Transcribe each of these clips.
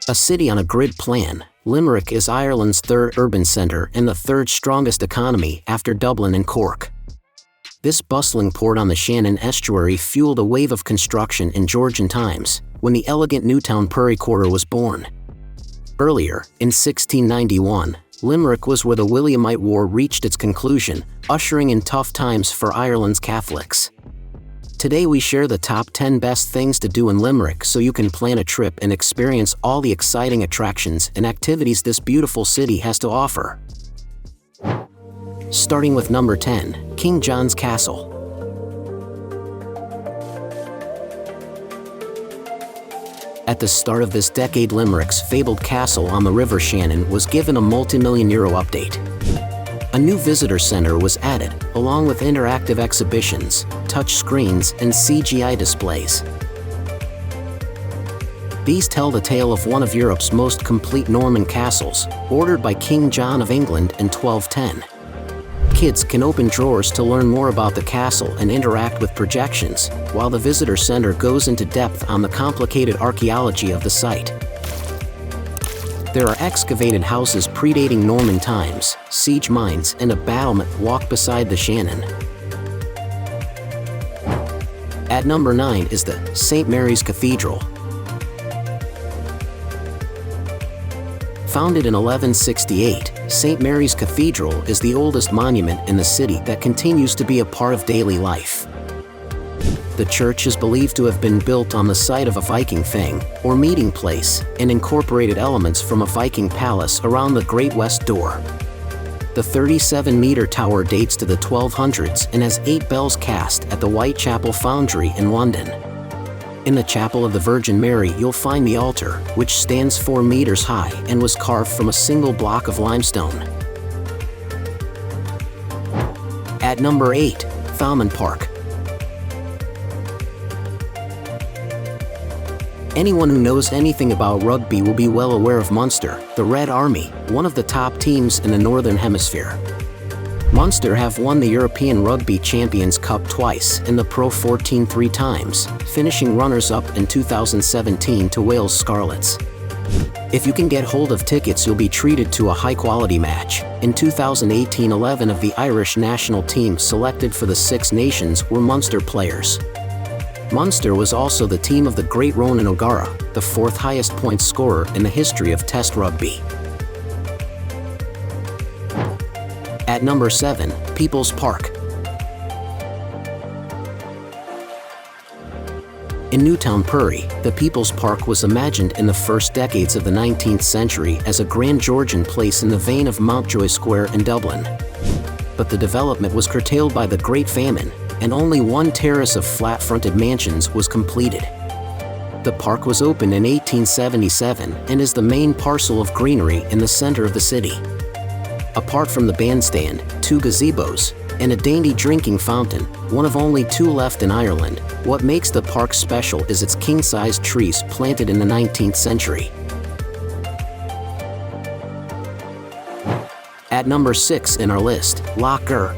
A city on a grid plan, Limerick is Ireland's third urban centre and the third strongest economy after Dublin and Cork. This bustling port on the Shannon estuary fueled a wave of construction in Georgian times, when the elegant Newtown Prairie Quarter was born. Earlier, in 1691, Limerick was where the Williamite War reached its conclusion, ushering in tough times for Ireland's Catholics. Today we share the top 10 best things to do in Limerick so you can plan a trip and experience all the exciting attractions and activities this beautiful city has to offer. Starting with number 10, King John's Castle. At the start of this decade, Limerick's fabled castle on the River Shannon was given a multi-million-euro update. A new visitor center was added, along with interactive exhibitions, touch screens, and CGI displays. These tell the tale of one of Europe's most complete Norman castles, ordered by King John of England in 1210. Kids can open drawers to learn more about the castle and interact with projections, while the visitor center goes into depth on the complicated archaeology of the site. There are excavated houses predating Norman times, siege mines, and a battlement walk beside the Shannon. At number 9 is the St. Mary's Cathedral. Founded in 1168, St. Mary's Cathedral is the oldest monument in the city that continues to be a part of daily life. The church is believed to have been built on the site of a Viking fane, or meeting place, and incorporated elements from a Viking palace around the Great West Door. The 37-meter tower dates to the 1200s and has 8 bells cast at the Whitechapel Foundry in London. In the Chapel of the Virgin Mary you'll find the altar, which stands 4 meters high and was carved from a single block of limestone. At number 8, Thomond Park. Anyone who knows anything about rugby will be well aware of Munster, the Red Army, one of the top teams in the Northern Hemisphere. Munster have won the European Rugby Champions Cup twice and the Pro 14 3 times, finishing runners-up in 2017 to Wales Scarlets. If you can get hold of tickets, you'll be treated to a high-quality match. In 2018, 11 of the Irish national team selected for the Six Nations were Munster players. Munster was also the team of the great Ronan O'Gara, the 4th highest point scorer in the history of Test rugby. At number 7, People's Park. In Newtown Prairie, the People's Park was imagined in the first decades of the 19th century as a grand Georgian place in the vein of Mountjoy Square in Dublin. But the development was curtailed by the Great Famine, and only one terrace of flat-fronted mansions was completed. The park was opened in 1877 and is the main parcel of greenery in the center of the city. Apart from the bandstand, 2 gazebos, and a dainty drinking fountain, one of only 2 left in Ireland, what makes the park special is its king-sized trees planted in the 19th century. At number 6 in our list, Lough Gur.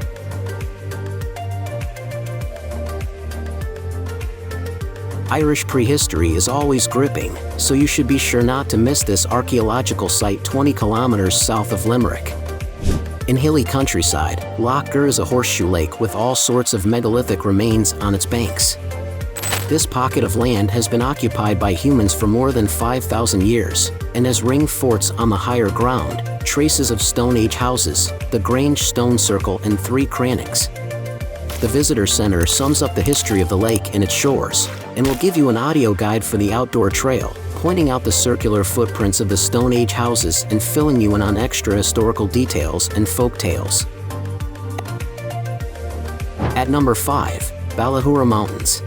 Irish prehistory is always gripping, so you should be sure not to miss this archaeological site 20 kilometers south of Limerick. In hilly countryside, Lough Gur is a horseshoe lake with all sorts of megalithic remains on its banks. This pocket of land has been occupied by humans for more than 5,000 years, and has ring forts on the higher ground, traces of Stone Age houses, the Grange Stone Circle, and 3 crannies. The visitor center sums up the history of the lake and its shores, and will give you an audio guide for the outdoor trail, pointing out the circular footprints of the Stone Age houses and filling you in on extra historical details and folk tales. At number 5, Ballyhoura Mountains.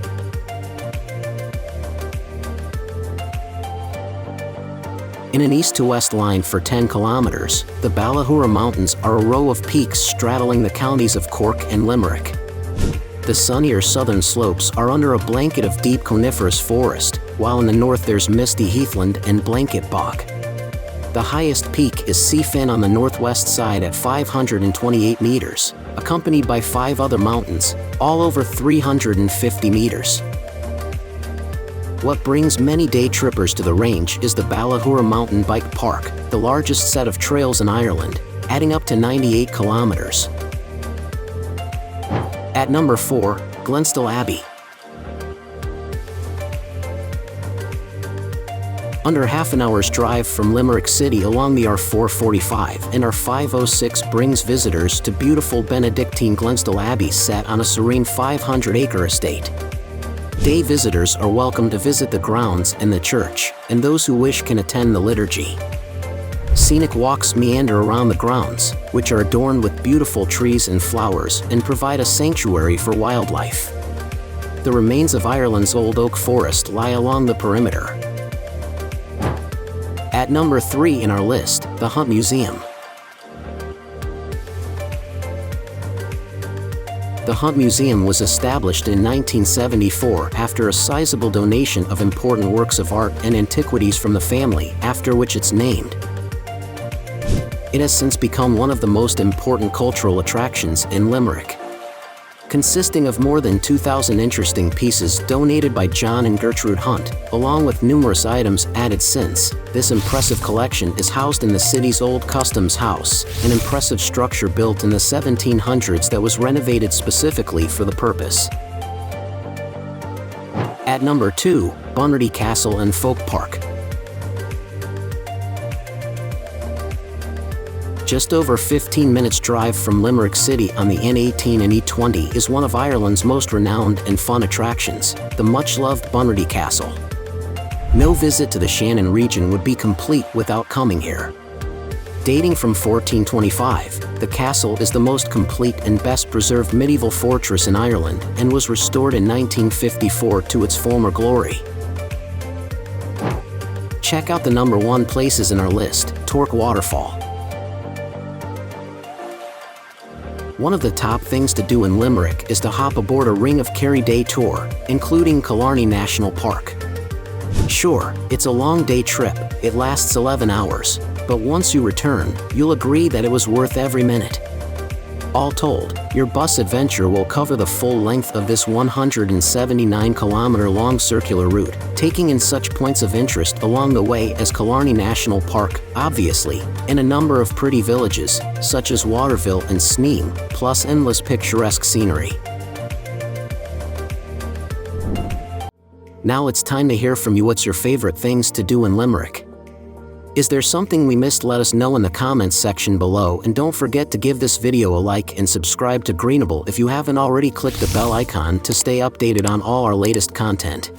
In an east-to-west line for 10 kilometers, the Ballyhoura Mountains are a row of peaks straddling the counties of Cork and Limerick. The sunnier southern slopes are under a blanket of deep coniferous forest, while in the north there's misty heathland and blanket bog. The highest peak is Seafin on the northwest side at 528 meters, accompanied by 5 other mountains, all over 350 meters. What brings many day trippers to the range is the Ballyhoura Mountain Bike Park, the largest set of trails in Ireland, adding up to 98 kilometers. At number 4, Glenstal Abbey. Under half an hour's drive from Limerick City along the R445 and R506 brings visitors to beautiful Benedictine Glenstal Abbey set on a serene 500-acre estate. Day visitors are welcome to visit the grounds and the church, and those who wish can attend the liturgy. Scenic walks meander around the grounds, which are adorned with beautiful trees and flowers and provide a sanctuary for wildlife. The remains of Ireland's old oak forest lie along the perimeter. At number 3 in our list, the Hunt Museum. The Hunt Museum was established in 1974 after a sizable donation of important works of art and antiquities from the family, after which it's named. It has since become one of the most important cultural attractions in Limerick. Consisting of more than 2,000 interesting pieces donated by John and Gertrude Hunt, along with numerous items added since, this impressive collection is housed in the city's old Customs House, an impressive structure built in the 1700s that was renovated specifically for the purpose. At number 2, Bunratty Castle and Folk Park. Just over 15 minutes drive from Limerick City on the N18 and E20 is one of Ireland's most renowned and fun attractions, the much-loved Bunratty Castle. No visit to the Shannon region would be complete without coming here. Dating from 1425, the castle is the most complete and best-preserved medieval fortress in Ireland and was restored in 1954 to its former glory. Check out the number 1 places in our list, Torc Waterfall. One of the top things to do in Limerick is to hop aboard a Ring of Kerry day tour, including Killarney National Park. Sure, it's a long day trip, it lasts 11 hours, but once you return, you'll agree that it was worth every minute. All told, your bus adventure will cover the full length of this 179-kilometer-long circular route, taking in such points of interest along the way as Killarney National Park, obviously, and a number of pretty villages, such as Waterville and Sneem, plus endless picturesque scenery. Now it's time to hear from you. What's your favorite things to do in Limerick? Is there something we missed? Let us know in the comments section below, and don't forget to give this video a like and subscribe to Greenable if you haven't already. Click the bell icon to stay updated on all our latest content.